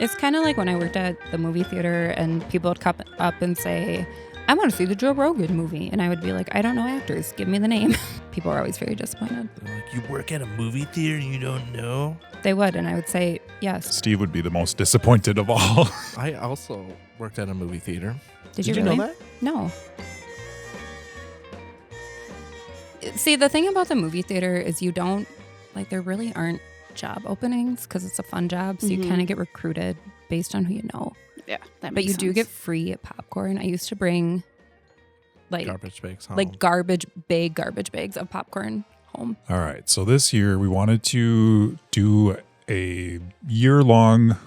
It's kind of like when I worked at the movie theater and people would come up and say, I want to see the Joe Rogan movie. And I would be like, I don't know actors. Give me the name. People were always very disappointed. They're like, you work at a movie theater and you don't know? They would. And I would say, yes. Steve would be the most disappointed of all. I also worked at a movie theater. Did you really? know that? No. See, the thing about the movie theater is you don't, like, there really aren't job openings because it's a fun job. So you kind of get recruited based on who you know. Yeah, that But makes you sense. do get free popcorn. I used to bring, like, Garbage bags home. like big garbage bags of popcorn home. All right. So this year we wanted to do a year-long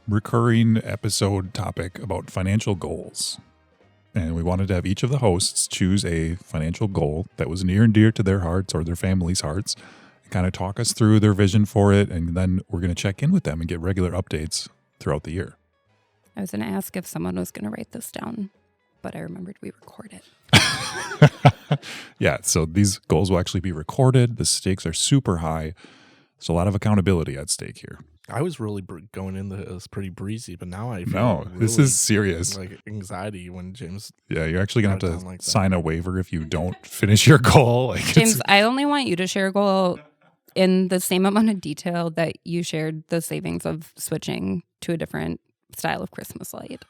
recurring episode topic about financial goals. And we wanted to have each of the hosts choose a financial goal that was near and dear to their hearts or their family's hearts, and kind of talk us through their vision for it. And then we're going to check in with them and get regular updates throughout the year. I was going to ask if someone was going to write this down, but I remembered we record it. Yeah, so these goals will actually be recorded. The stakes are super high. There's a lot of accountability at stake here. I was really going into this pretty breezy, but now I feel No, this really, is serious. like anxiety when James. Yeah, you're actually going to Write have it to down like that. sign a waiver if you don't finish your goal. Like James, I only want you to share a goal in the same amount of detail that you shared the savings of switching to a different style of Christmas light.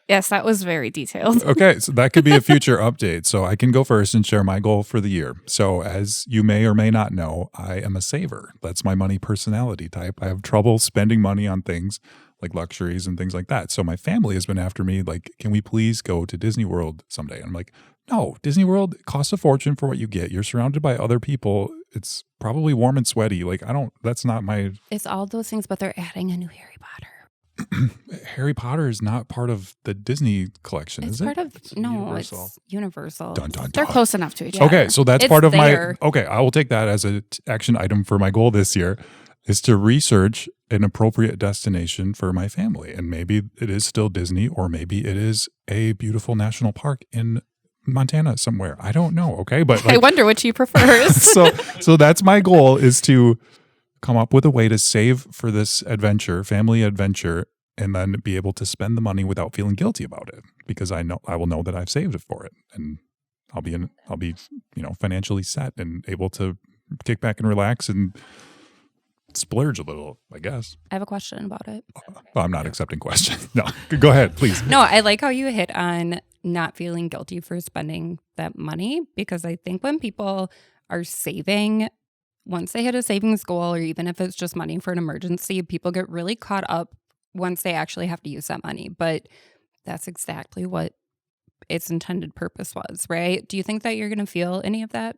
Yes, that was very detailed. Okay, so that could be a future update. So I can go first and share my goal for the year. So as you may or may not know, I am a saver. That's my money personality type. I have trouble spending money on things like luxuries and things like that. So my family has been after me, like, can we please go to Disney World someday? I'm like, no, Disney World costs a fortune for what you get. You're surrounded by other people. It's probably warm and sweaty. Like, that's not my... It's all those things, but they're adding a new Harry Potter. Harry Potter is not part of the Disney collection, It's is part it? of, It's no, Universal. it's Universal. Dun, dun, They're dun. close enough to each Yeah. other. Okay, so that's It's part of there. my... Okay, I will take that as an action item for my goal this year, is to research an appropriate destination for my family. And maybe it is still Disney, or maybe it is a beautiful national park in Montana somewhere. I don't know, okay? But I like, wonder which he prefers. so that's my goal, is to come up with a way to save for this adventure, family adventure, and then be able to spend the money without feeling guilty about it, because I will know that I've saved it for it, and I'll be financially set and able to kick back and relax and splurge a little, I guess. I have a question about it. Well, I'm not accepting questions. No, go ahead, please. No, I like how you hit on not feeling guilty for spending that money, because I think when people are saving, once they hit a savings goal, or even if it's just money for an emergency, people get really caught up once they actually have to use that money. But that's exactly what its intended purpose was, right? Do you think that you're going to feel any of that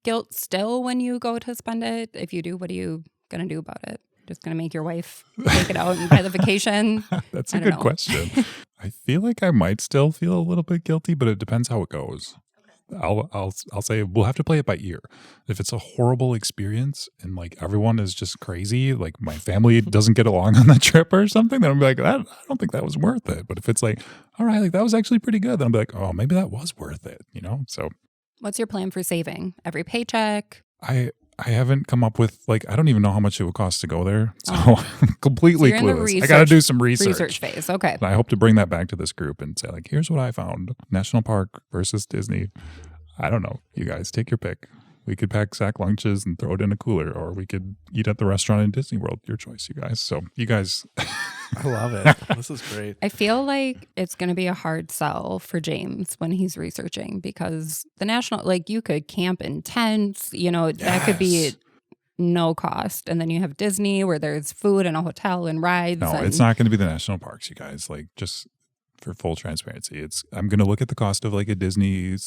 guilt still when you go to spend it? If you do, what are you going to do about it? Just going to make your wife take it out and buy the vacation? That's a I don't good know. question. I feel like I might still feel a little bit guilty, but it depends how it goes. I'll say we'll have to play it by ear. If it's a horrible experience and like everyone is just crazy, like my family doesn't get along on the trip or something, then I'll be like, I don't think that was worth it. But if it's like, all right, like that was actually pretty good, then I'll be like, oh, maybe that was worth it, So What's your plan for saving? Every paycheck? I haven't come up with, like, I don't even know how much it would cost to go there. So I'm completely So you're in the clueless. I got to do some Research phase. Okay. And I hope to bring that back to this group and say, like, here's what I found. National Park versus Disney. I don't know. You guys take your pick. We could pack sack lunches and throw it in a cooler, or we could eat at the restaurant in Disney World. Your choice, you guys. So you guys. I love it. This is great. I feel like it's going to be a hard sell for James when he's researching, because the national, like, you could camp in tents, that could be Yes. no cost. And then you have Disney where there's food and a hotel and rides. No, and it's not going to be the national parks, you guys. Like, just for full transparency, I'm going to look at the cost of like a Disney /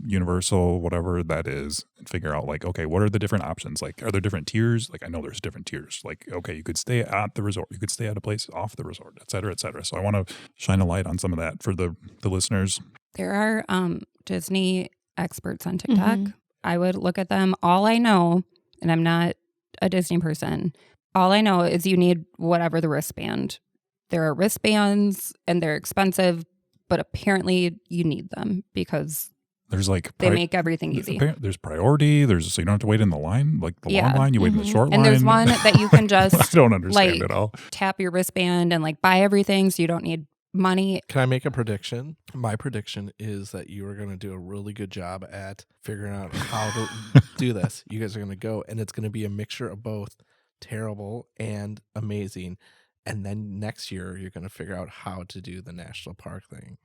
Universal, whatever that is, and figure out like, okay, what are the different options? Like, are there different tiers? Like, I know there's different tiers. Like, okay, you could stay at the resort, you could stay at a place off the resort, et cetera, et cetera. So I want to shine a light on some of that for the listeners. There are Disney experts on TikTok. Mhm. I would look at them. All I know, and I'm not a Disney person, all I know is you need whatever the wristband. There are wristbands and they're expensive, but apparently you need them because There's like They make everything easy. There's priority. So you don't have to wait in the line, like the long line. You wait in the short line. And there's one that you can just I don't understand like it all. tap your wristband and like buy everything, so you don't need money. Can I make a prediction? My prediction is that you are going to do a really good job at figuring out how to do this. You guys are going to go, and it's going to be a mixture of both terrible and amazing. And then next year, you're going to figure out how to do the national park thing.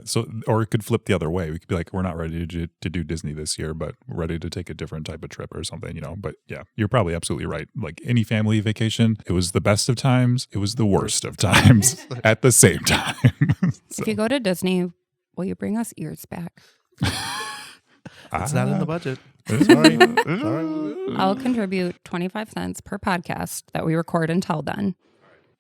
So, or it could flip the other way. We could be like, we're not ready to do Disney this year, but we're ready to take a different type of trip or something, But yeah, you're probably absolutely right. Like any family vacation, it was the best of times. It was the worst of times at the same time. So. If you go to Disney, will you bring us ears back? It's not in the budget. Sorry. I'll contribute 25 cents per podcast that we record until then.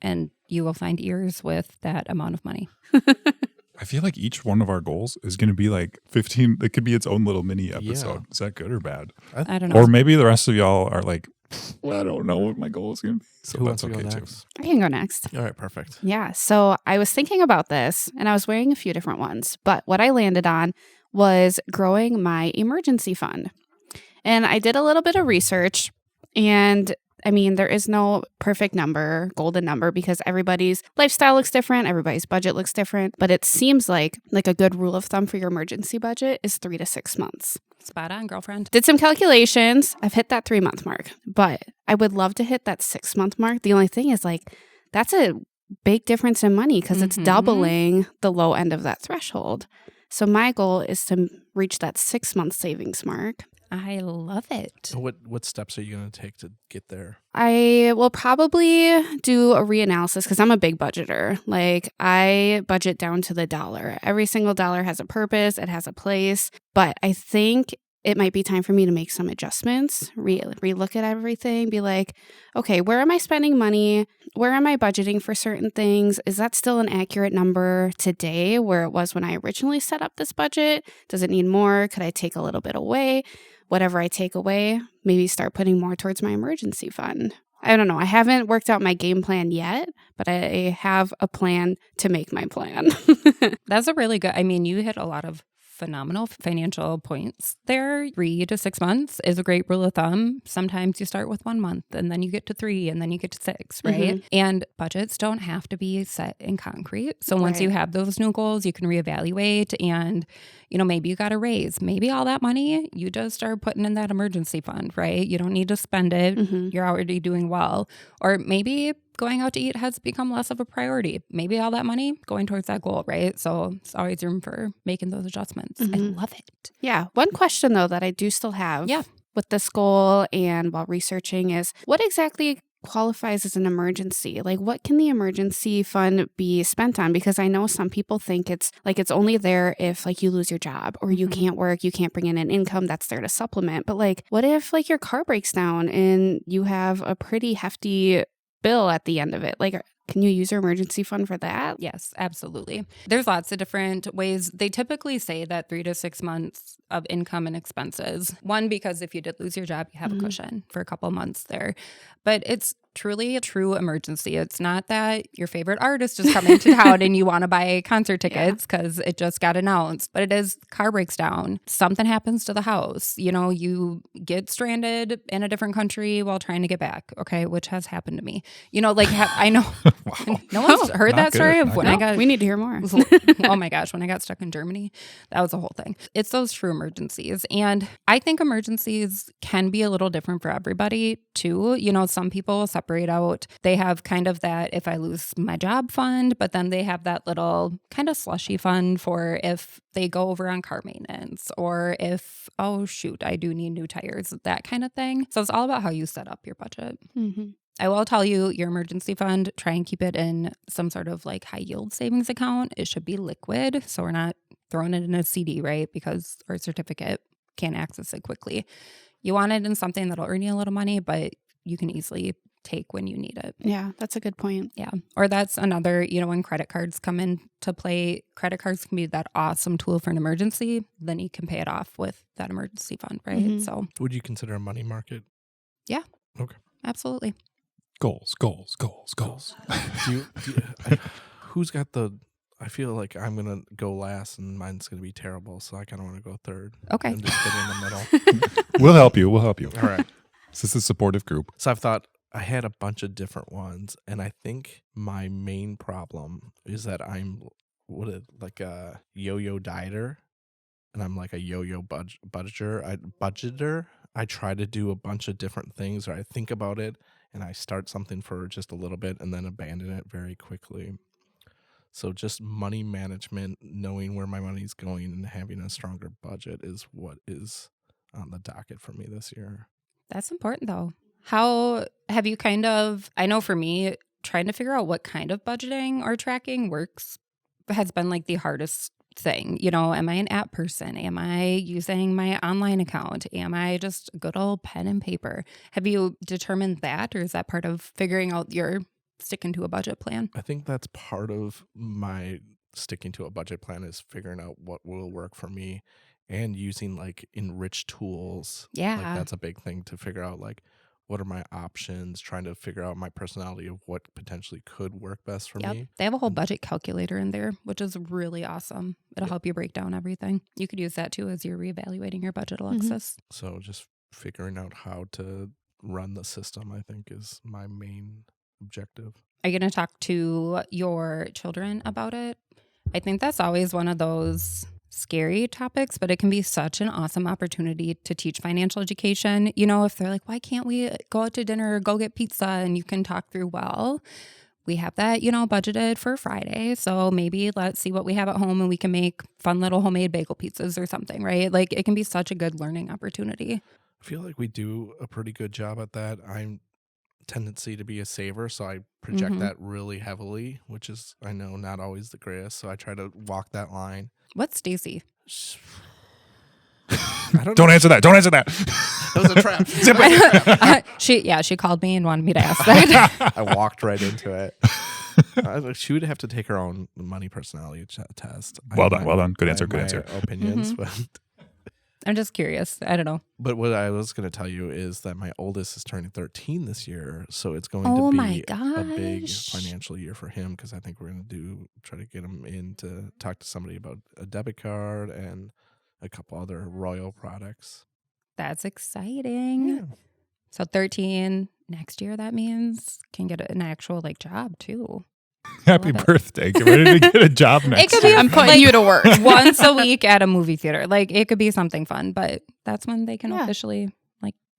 And you will find ears with that amount of money. I feel like each one of our goals is going to be like 15. It could be its own little mini episode. Yeah. Is that good or bad? I don't know. Or maybe the rest of y'all are like, well, I don't know what my goal is going to be. So Who that's wants to okay go too. next? I can go next. All right, perfect. Yeah. So I was thinking about this and I was weighing a few different ones, but what I landed on was growing my emergency fund. And I did a little bit of research, and I mean, there is no perfect number, golden number, because everybody's lifestyle looks different, everybody's budget looks different, but it seems like a good rule of thumb for your emergency budget is 3 to 6 months. Spot on, girlfriend. Did some calculations. I've hit that 3-month mark, but I would love to hit that 6-month mark. The only thing is that's a big difference in money because it's doubling the low end of that threshold. So my goal is to reach that 6-month savings mark. I love it. What steps are you going to take to get there? I will probably do a reanalysis because I'm a big budgeter. Like I budget down to the dollar. Every single dollar has a purpose. It has a place. But I think it might be time for me to make some adjustments, relook at everything, be like, okay, where am I spending money? Where am I budgeting for certain things? Is that still an accurate number today where it was when I originally set up this budget? Does it need more? Could I take a little bit away? Whatever I take away, maybe start putting more towards my emergency fund. I don't know. I haven't worked out my game plan yet, but I have a plan to make my plan. That's a really good, I mean, you hit a lot of phenomenal financial points there. 3 to 6 months is a great rule of thumb. Sometimes you start with 1 month and then you get to 3 and then you get to 6, right? Mm-hmm. And budgets don't have to be set in concrete. So once you have those new goals, you can reevaluate and, maybe you got a raise. Maybe all that money you just start putting in that emergency fund, right? You don't need to spend it. Mm-hmm. You're already doing well. Or maybe going out to eat has become less of a priority. Maybe all that money going towards that goal, right? So it's always room for making those adjustments. I love it. Yeah. One question, though, that I do still have with this goal and while researching is what exactly qualifies as an emergency? Like, what can the emergency fund be spent on? Because I know some people think it's only there if you lose your job or you can't work, you can't bring in an income that's there to supplement. But what if your car breaks down and you have a pretty hefty bill at the end of it? Can you use your emergency fund for that? Yes, absolutely. There's lots of different ways. They typically say that 3 to 6 months of income and expenses. One, because if you did lose your job, you have a cushion for a couple months there. But it's truly a true emergency. It's not that your favorite artist is coming to town and you want to buy concert tickets because it just got announced. But it is car breaks down. Something happens to the house. You get stranded in a different country while trying to get back. Okay, which has happened to me. I know. Wow. No one's heard that story of when I got. We need to hear more. Oh my gosh, when I got stuck in Germany, that was a whole thing. It's those true emergencies. And I think emergencies can be a little different for everybody too. Some people separate out, they have kind of that if I lose my job fund, but then they have that little kind of slushy fund for if they go over on car maintenance or if, oh shoot, I do need new tires, that kind of thing. So it's all about how you set up your budget. Mm-hmm. I will tell you your emergency fund, try and keep it in some sort of high yield savings account. It should be liquid. So we're not throwing it in a CD, right? Because our certificate can't access it quickly. You want it in something that'll earn you a little money, but you can easily take when you need it. Yeah, that's a good point. Yeah. Or that's another, when credit cards come into play, credit cards can be that awesome tool for an emergency. Then you can pay it off with that emergency fund, right? Mm-hmm. So Would you consider a money market? Yeah. Okay. Absolutely. Goals. Who's got the? I feel like I'm going to go last and mine's going to be terrible. So I kind of want to go third. Okay. And just get in the middle. We'll help you. We'll help you. All right. This is a supportive group. So I've thought I had a bunch of different ones. And I think my main problem is that I'm like a yo-yo dieter. And I'm like a yo-yo budgeter. I try to do a bunch of different things, or I think about it and I start something for just a little bit and then abandon it very quickly. So just money management, knowing where my money's going and having a stronger budget is what is on the docket for me this year. That's important though. How have you I know for me, trying to figure out what kind of budgeting or tracking works has been like the hardest thing. Am I an app person? Am I using my online account? Am I just good old pen and paper? Have you determined that, or is that part of figuring out your sticking to a budget plan? I think that's part of my sticking to a budget plan is figuring out what will work for me and using like enriched tools. Yeah. Like that's a big thing to figure out, like, what are my options, trying to figure out my personality of what potentially could work best for me. They have a whole budget calculator in there, which is really awesome. It'll help you break down everything. You could use that too as you're reevaluating your budget, Alexis. So just figuring out how to run the system, I think, is my main objective. Are you going to talk to your children about it? I think that's always one of those scary topics, but it can be such an awesome opportunity to teach financial education. If they're like, why can't we go out to dinner or go get pizza? And you can talk through, well, we have that, budgeted for Friday. So maybe let's see what we have at home and we can make fun little homemade bagel pizzas or something, right? Like it can be such a good learning opportunity. I feel like we do a pretty good job at that. I'm tendency to be a saver, so I project that really heavily, which is, I know, not always the greatest. So I try to walk that line. What's Stacy? Don't answer that. Don't answer that. That was a trap. Zip it. She called me and wanted me to ask that. I walked right into it. She would have to take her own money personality test. Well done. Good answer. Good answer. Opinions, but I'm just curious. I don't know. But what I was going to tell you is that my oldest is turning 13 this year, so it's going Oh to my be a big gosh. financial year for him, because I think we're going to try to get him in to talk to somebody about a debit card and a couple other Royal products. That's exciting. Yeah. So 13 next year, that means can get an actual job too. Happy Love it. birthday. Get ready to get a job next could be year. I'm putting you to work. Once a week at a movie theater. It could be something fun, but that's when they can officially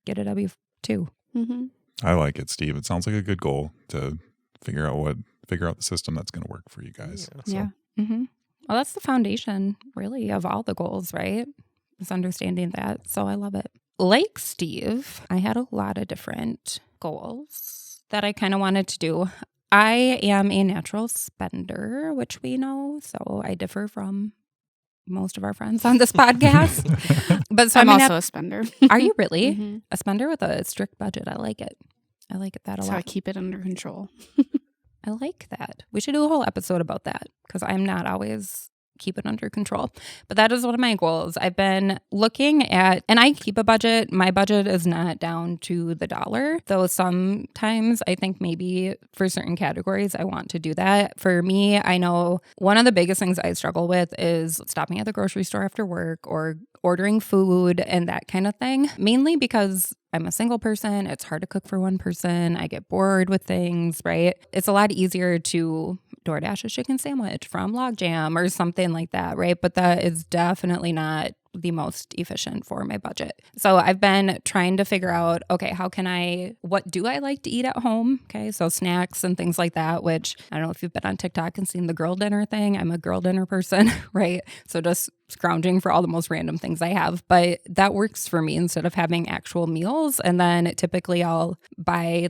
get a W-2. Mm-hmm. I like it, Steve. It sounds like a good goal to figure out the system that's going to work for you guys. Yeah. So, Yeah. Mm-hmm. Well, that's the foundation, really, of all the goals, right? Is understanding that. So I love it. Like Steve, I had a lot of different goals that I kind of wanted to do. I am a natural spender, which we know, so I differ from most of our friends on this podcast. But so I'm I'm also a spender. Are you really Mhm. a spender with a strict budget? I like it. I like it that a That's how I lot. keep it under control. I like that. We should do a whole episode about that because I'm not always keep it under control. But that is one of my goals. I've been looking at, and I keep a budget. My budget is not down to the dollar, though sometimes I think maybe for certain categories I want to do that. For me, I know one of the biggest things I struggle with is stopping at the grocery store after work or ordering food and that kind of thing, mainly because I'm a single person. It's hard to cook for one person. I get bored with things, right? It's a lot easier to DoorDash a chicken sandwich from Logjam or something like that, right? But that is definitely not the most efficient for my budget. So I've been trying to figure out, okay, what do I like to eat at home? Okay, so snacks and things like that, which I don't know if you've been on TikTok and seen the girl dinner thing. I'm a girl dinner person, right? So just scrounging for all the most random things I have. But that works for me instead of having actual meals. And then typically I'll buy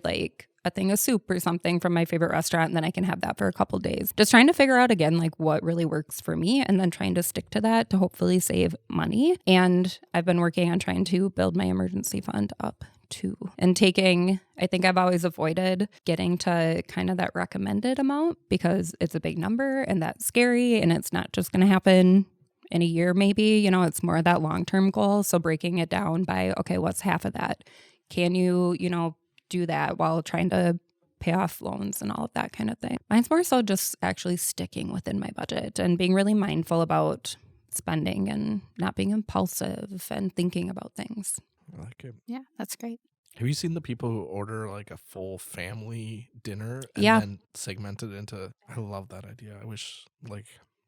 a thing of soup or something from my favorite restaurant, and then I can have that for a couple days. Just trying to figure out again, what really works for me, and then trying to stick to that to hopefully save money. And I've been working on trying to build my emergency fund up too. And I think I've always avoided getting to kind of that recommended amount because it's a big number and that's scary and it's not just going to happen in a year, maybe, it's more of that long-term goal. So breaking it down by, okay, what's half of that? Can you, do that while trying to pay off loans and all of that kind of thing. Mine's more so just actually sticking within my budget and being really mindful about spending and not being impulsive and thinking about things. I like it. Yeah, that's great. Have you seen the people who order like a full family dinner and Yeah. then segment it into? I love that idea. I wish like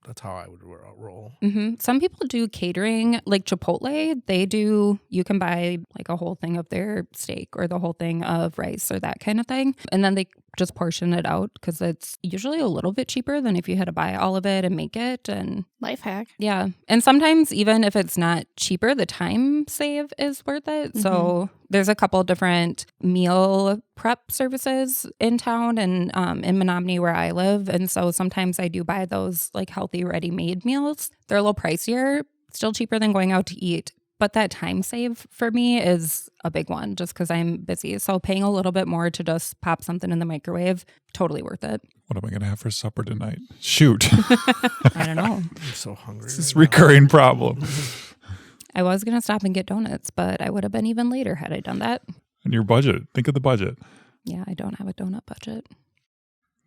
that's how I would roll. Some people do catering, like Chipotle. They do, you can buy like a whole thing of their steak or the whole thing of rice or that kind of thing. And then they just portion it out because it's usually a little bit cheaper than if you had to buy all of it and make it. And Life hack. yeah. And sometimes even if it's not cheaper, the time save is worth it. So there's a couple different meal prep services in town and in Menominee where I live. And so sometimes I do buy those like healthy ready-made meals. They're a little pricier, still cheaper than going out to eat. But that time save for me is a big one just because I'm busy. So paying a little bit more to just pop something in the microwave, totally worth it. What am I going to have for supper tonight? Shoot. I don't know. I'm so hungry. This is a right now. recurring problem. I was going to stop and get donuts, but I would have been even later had I done that. And your budget. Think of the budget. Yeah, I don't have a donut budget.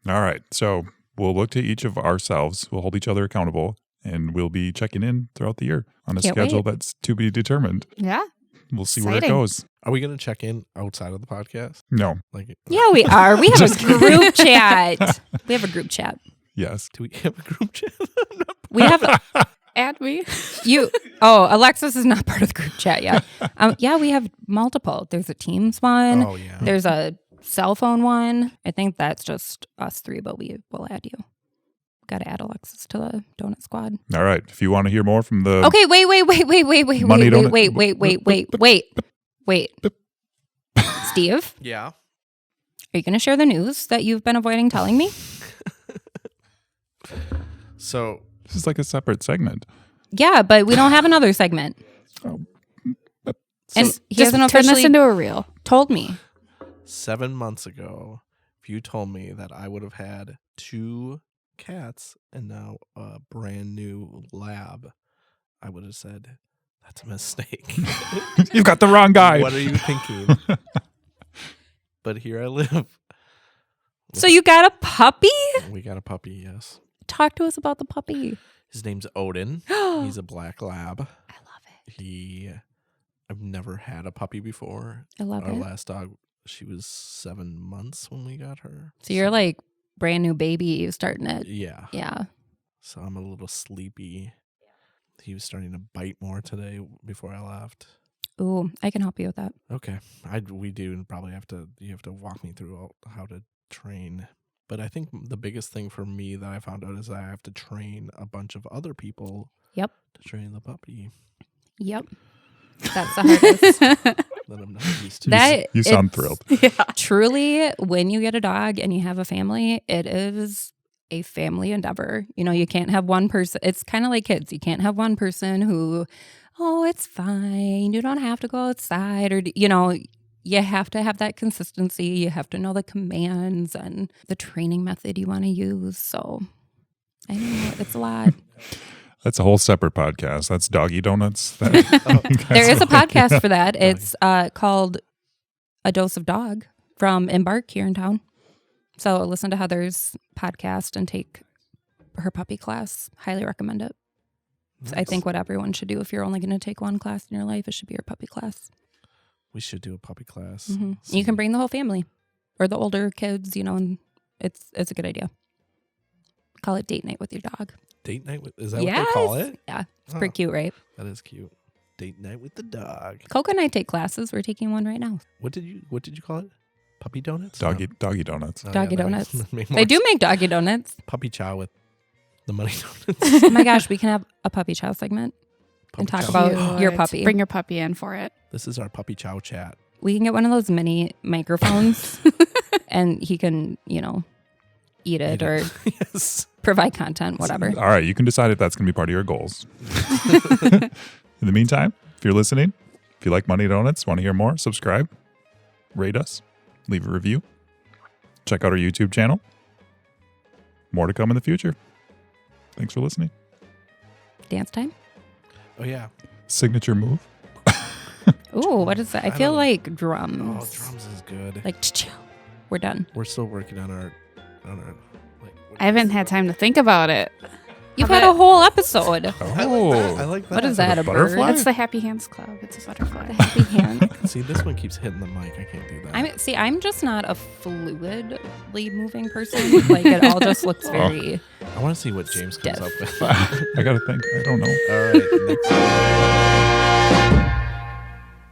All right. So we'll look to each of ourselves. We'll hold each other accountable. And we'll be checking in throughout the year on a Can't schedule wait. that's to be determined. Yeah. We'll see where it Exciting. goes. Are we going to check in outside of the podcast? No. Like, Yeah, we are. We have Just a group chat. We have a group chat. Yes. do we have a group chat? We have Add me. you. Oh, Alexis is not part of the group chat yet. Yeah, we have multiple. There's a Teams one. Oh yeah. There's a cell phone one. I think that's just us three, but we will add you. Got to add Alexis to the donut squad. All right. If you want to hear more from the Okay, wait. Money donut- Steve, Yeah. are you going to share the news that you've been avoiding telling me? So this is like a separate segment. Yeah, but we don't have another segment. And he Just hasn't turn this officially into a reel. told me. 7 months ago, if you told me that I would have had 2 cats and now a brand new lab, I would have said, that's a mistake. You've got the wrong guy. What are you thinking? But here I live. So you got a puppy? We got a puppy, yes. Talk to us about the puppy. His name's Odin. I He's a black lab. love it. I've never had a puppy before. I love Our it. last dog, she was 7 months when we got her. So you're like brand new baby starting it. Yeah. Yeah. So I'm a little sleepy. He was starting to bite more today before I left. Ooh, I can help you with that. Okay. We do and probably you have to walk me through how to train. But I think the biggest thing for me that I found out is that I have to train a bunch of other people. Yep. To train the puppy Yep. That's the hardest. that I'm not used to. You sound it's thrilled. Yeah. Truly, when you get a dog and you have a family, it is a family endeavor. You know, you can't have one person. It's kind of like kids. You can't have one person who, oh, it's fine. You don't have to go outside or, you know, you have to have that consistency. You have to know the commands and the training method you want to use. So I know it's a lot. That's a whole separate podcast. That's Doggy Donuts. There is a podcast for that. It's called A Dose of Dog from Embark here in town. So listen to Heather's podcast and take her puppy class. Highly recommend it. I Nice. think what everyone should do if you're only going to take one class in your life, it should be your puppy class. We should do a puppy class. Hmm. You can bring the whole family or the older kids, you know, and it's a good idea. Call it date night with your dog. Date night with, is that what they call it? Yeah, it's Oh. pretty cute, right? That is cute. Date night with the dog. Coco and I take classes. We're taking one right now. What did you call it? Puppy donuts? Doggy Donuts. No, Doggy that donuts. makes They more do make doggy donuts. puppy chow with the money donuts. Oh my gosh, we can have a puppy chow segment. And Puppy talk chow. about your Cute. puppy. Bring your puppy in for it. This is our puppy chow chat. We can get one of those mini microphones and he can, you know, eat it or Yes. provide content, whatever. All right. You can decide if that's going to be part of your goals. In the meantime, if you're listening, if you like Money Donuts, want to hear more, subscribe, rate us, leave a review, check out our YouTube channel. More to come in the future. Thanks for listening. Dance time? Oh yeah. Signature move. Ooh, what is that? I I feel don't- like Oh, drums. drums is good. Like ch-chow. We're done. We're still working on our like. I haven't had time to think about it. You've had a whole episode. I like that. What is that, a bird? butterfly? That's the Happy Hands Club. It's a butterfly. Happy hand. See, this one keeps hitting the mic. I can't do that. I'm just not a fluidly moving person. Like it all just looks very. I want to see what James comes Stiff. up with. I got to think. I don't know. All right, next.